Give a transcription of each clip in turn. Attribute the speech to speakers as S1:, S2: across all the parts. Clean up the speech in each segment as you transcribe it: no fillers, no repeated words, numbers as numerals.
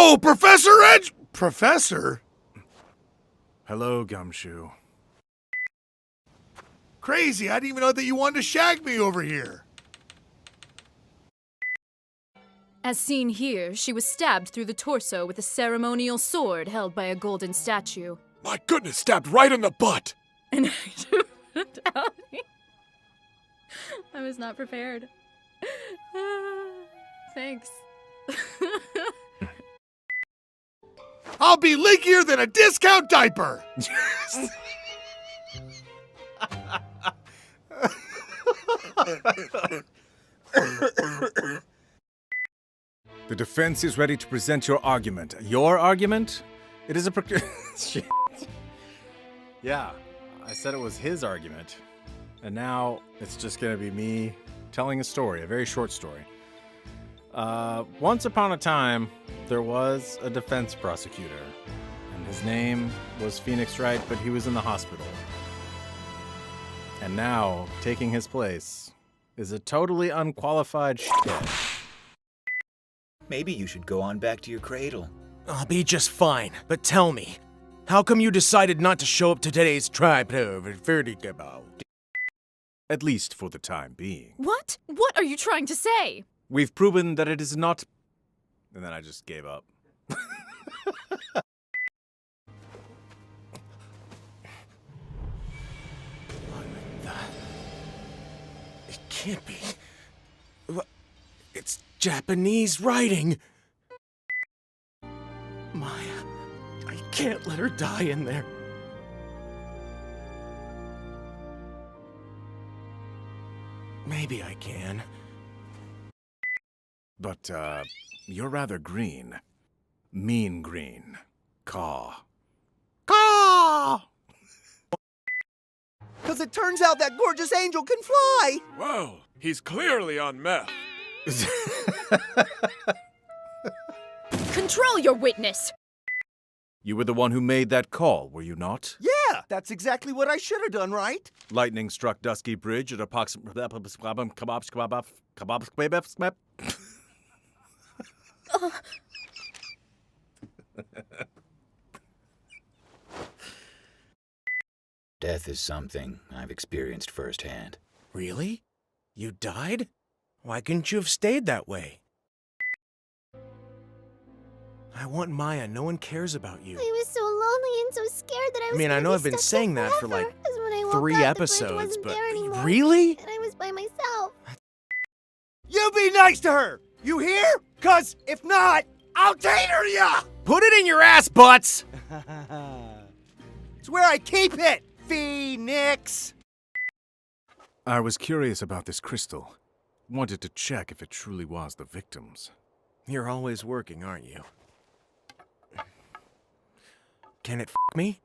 S1: Whoa, Professor Edge! Professor?
S2: Hello, Gumshoe.
S1: Crazy, I didn't even know that you wanted to shag me over here.
S3: As seen here, she was stabbed through the torso with a ceremonial sword held by a golden statue.
S1: My goodness, stabbed right in the butt.
S3: And I was not prepared. Thanks.
S1: I'll be leakier than a discount diaper.
S2: The defense is ready to present your argument. Your argument? It is a Shit. Yeah, I said it was his argument. And now it's just gonna be me telling a story, a very short story. Once upon a time, there was a defense prosecutor. And his name was Phoenix Wright, but he was in the hospital. And now, taking his place, is a totally unqualified shithead.
S4: Maybe you should go on back to your cradle.
S5: I'll be just fine, but tell me, how come you decided not to show up to today's tribe?
S2: At least for the time being.
S3: What? What are you trying to say?
S2: We've proven that it is not... And then I just gave up.
S5: It can't be. It's Japanese writing. Maya, I can't let her die in there. Maybe I can.
S2: But, you're rather green. Mean green. Caw.
S5: Caw!
S6: Because it turns out that gorgeous angel can fly!
S1: Whoa, he's clearly on meth.
S3: Control your witness!
S2: You were the one who made that call, were you not?
S6: Yeah, that's exactly what I should have done, right?
S2: Lightning struck Dusky Bridge at approximately...
S4: Death is something I've experienced firsthand.
S5: Really? You died? Why couldn't you have stayed that way? I want Maya. No one cares about you.
S7: I was so lonely and so scared that I was
S5: I know
S7: gonna
S5: I've
S7: be
S5: been
S7: stuck
S5: saying
S7: there
S5: that for
S7: forever.
S5: like
S7: 'Cause when I woke
S5: 3
S7: up, the
S5: episodes,
S7: bridge wasn't
S5: but
S7: there anymore.
S5: really?
S7: And I was by myself.
S6: You be nice to her! You hear? Cause if not, I'll tater ya!
S5: Put it in your ass, butts!
S6: It's where I keep it, Phoenix!
S2: I was curious about this crystal. Wanted to check if it truly was the victim's.
S5: You're always working, aren't you? Can it me?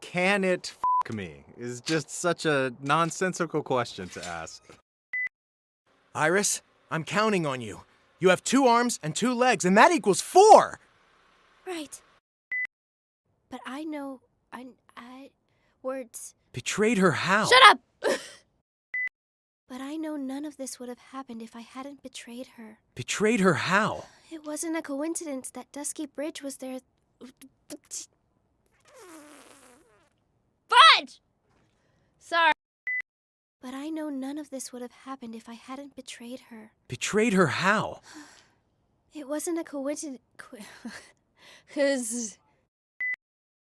S2: Can it me? Is just such a nonsensical question to ask.
S5: Iris, I'm counting on you. You have 2 arms and 2 legs, and that equals 4!
S7: Right. But I know... words.
S5: Betrayed her how?
S7: Shut up! But I know none of this would have happened if I hadn't betrayed her.
S5: Betrayed her how?
S7: It wasn't a coincidence that Dusky Bridge was there... Fudge! Sorry. But I know none of this would have happened if I hadn't betrayed her.
S5: Betrayed her how?
S7: It wasn't a coincidence...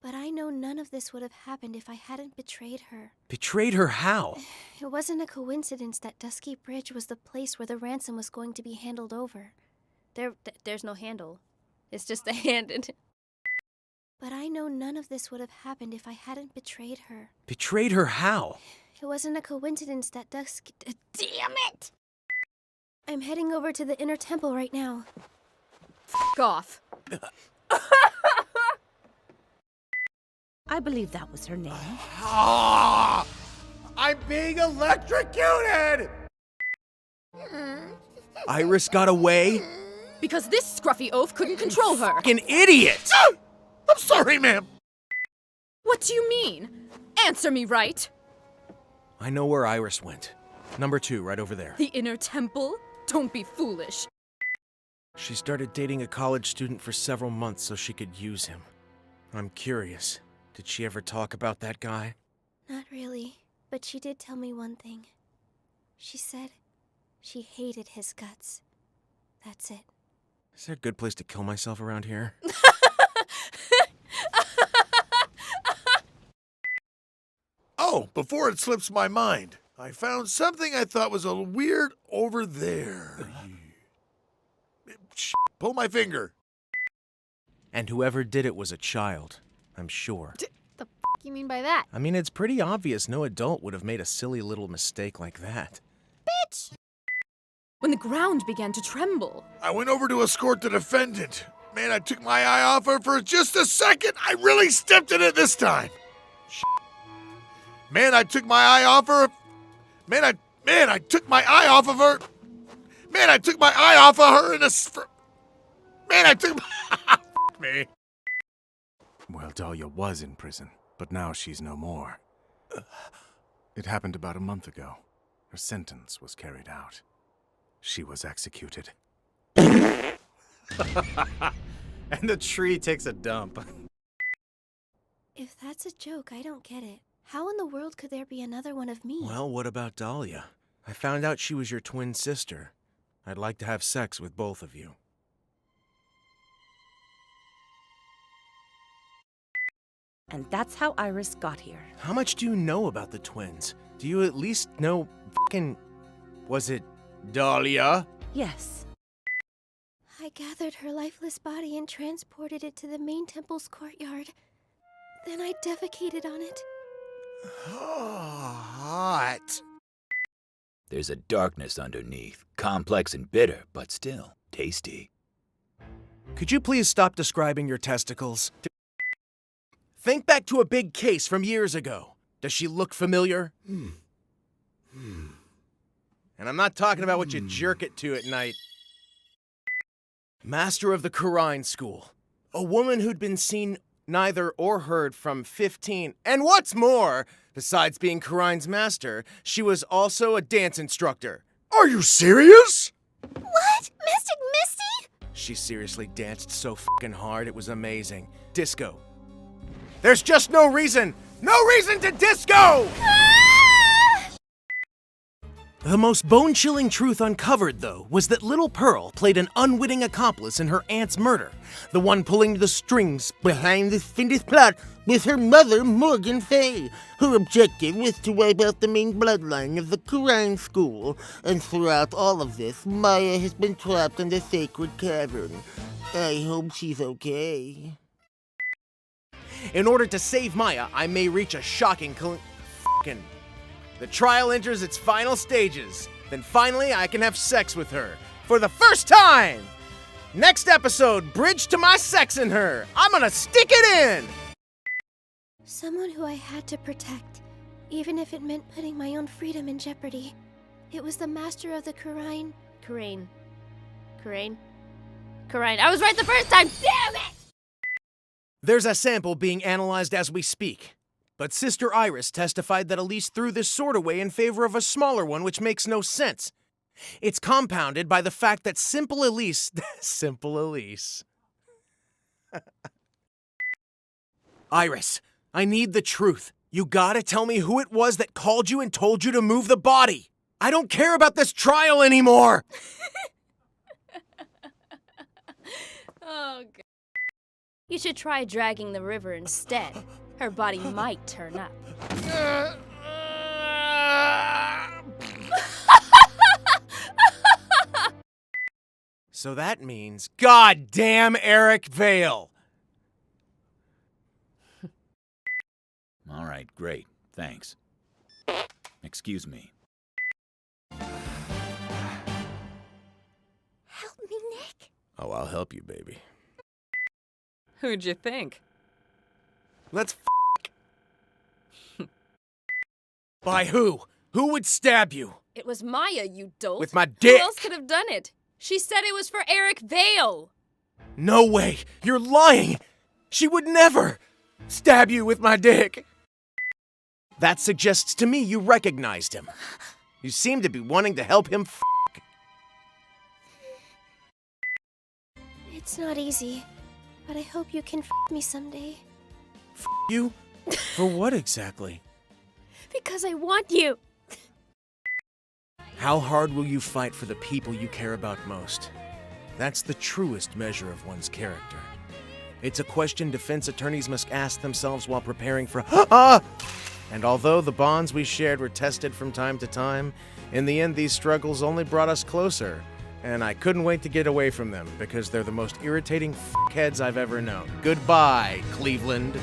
S7: But I know none of this would have happened if I hadn't betrayed her.
S5: Betrayed her how?
S7: It wasn't a coincidence that Dusky Bridge was the place where the ransom was going to be handled over. There's no handle. It's just a hand in it. But I know none of this would have happened if I hadn't betrayed her.
S5: Betrayed her how?
S7: It wasn't a coincidence that Dusky... Damn it! I'm heading over to the inner temple right now.
S3: F*** off.
S8: I believe that was her name.
S6: I'm being electrocuted!
S5: Iris got away?
S3: Because this scruffy oaf couldn't control her.
S5: Fucking idiot!
S1: I'm sorry, ma'am.
S3: What do you mean? Answer me right.
S5: I know where Iris went. Number 2, right over there.
S3: The inner temple? Don't be foolish.
S5: She started dating a college student for several months so she could use him. I'm curious. Did she ever talk about that guy?
S7: Not really, but she did tell me one thing. She said she hated his guts. That's it.
S5: Is there a good place to kill myself around here?
S1: Oh, before it slips my mind, I found something I thought was a little weird over there. Pull my finger.
S5: And whoever did it was a child, I'm sure.
S3: The f you mean by that?
S5: I mean, it's pretty obvious no adult would have made a silly little mistake like that.
S3: Bitch! When the ground began to tremble.
S1: I went over to escort the defendant. Man, I took my eye off her for just a second. I really stepped in it this time. Man, I took my eye off her. Man, I took my eye off of her. Man, I took my eye off of her in a... Man, I took my... me.
S2: Well, Dahlia was in prison, but now she's no more. It happened about a month ago. Her sentence was carried out. She was executed. And the tree takes a dump.
S7: If that's a joke, I don't get it. How in the world could there be another one of me?
S5: Well, what about Dahlia? I found out she was your twin sister. I'd like to have sex with both of you.
S8: And that's how Iris got here.
S5: How much do you know about the twins? Do you at least know fucking... Was it Dahlia?
S8: Yes.
S7: I gathered her lifeless body and transported it to the main temple's courtyard. Then I defecated on it.
S1: Hot.
S4: There's a darkness underneath, complex and bitter, but still tasty.
S5: Could you please stop describing your testicles? Think back to a big case from years ago. Does she look familiar? And I'm not talking about what you jerk it to at night. Master of the Quran School. A woman who'd been seen neither or heard from 15. And what's more, besides being Quran's master, she was also a dance instructor.
S1: Are you serious?
S7: What? Mystic Misty?
S5: She seriously danced so fucking hard, it was amazing. Disco. There's just no reason to disco! The most bone-chilling truth uncovered, though, was that Little Pearl played an unwitting accomplice in her aunt's murder. The one pulling the strings behind this fiendish plot was her mother, Morgan Fay. Her objective was to wipe out the main bloodline of the Quran School. And throughout all of this, Maya has been trapped in the sacred cavern. I hope she's okay. In order to save Maya, I may reach a shocking The trial enters its final stages. Then finally, I can have sex with her. For the first time! Next episode, Bridge to my sex in her. I'm gonna stick it in!
S7: Someone who I had to protect, even if it meant putting my own freedom in jeopardy. It was the master of the Quran.
S3: Quran. I was right the first time! Damn it!
S5: There's a sample being analyzed as we speak. But Sister Iris testified that Elise threw this sword away in favor of a smaller one, which makes no sense. It's compounded by the fact that Simple Elise... Simple Elise... Iris, I need the truth. You gotta tell me who it was that called you and told you to move the body. I don't care about this trial anymore!
S3: Oh, God. You should try dragging the river instead. Her body might turn up.
S5: So that means, goddamn Eric Vale!
S4: All right, great. Thanks. Excuse me.
S7: Help me, Nick.
S5: Oh, I'll help you, baby.
S3: Who'd you think?
S5: Let's By who? Who would stab you?
S3: It was Maya, you dolt.
S5: With my dick!
S3: Who else could have done it? She said it was for Eric Vale.
S5: No way! You're lying! She would never stab you with my dick! That suggests to me you recognized him. You seem to be wanting to help him
S7: It's not easy, but I hope you can me someday.
S5: You? For what exactly?
S7: Because I want you.
S5: How hard will you fight for the people you care about most? That's the truest measure of one's character. It's a question defense attorneys must ask themselves while preparing for And although the bonds we shared were tested from time to time, in the end these struggles only brought us closer. And I couldn't wait to get away from them because they're the most irritating f***heads I've ever known. Goodbye, Cleveland.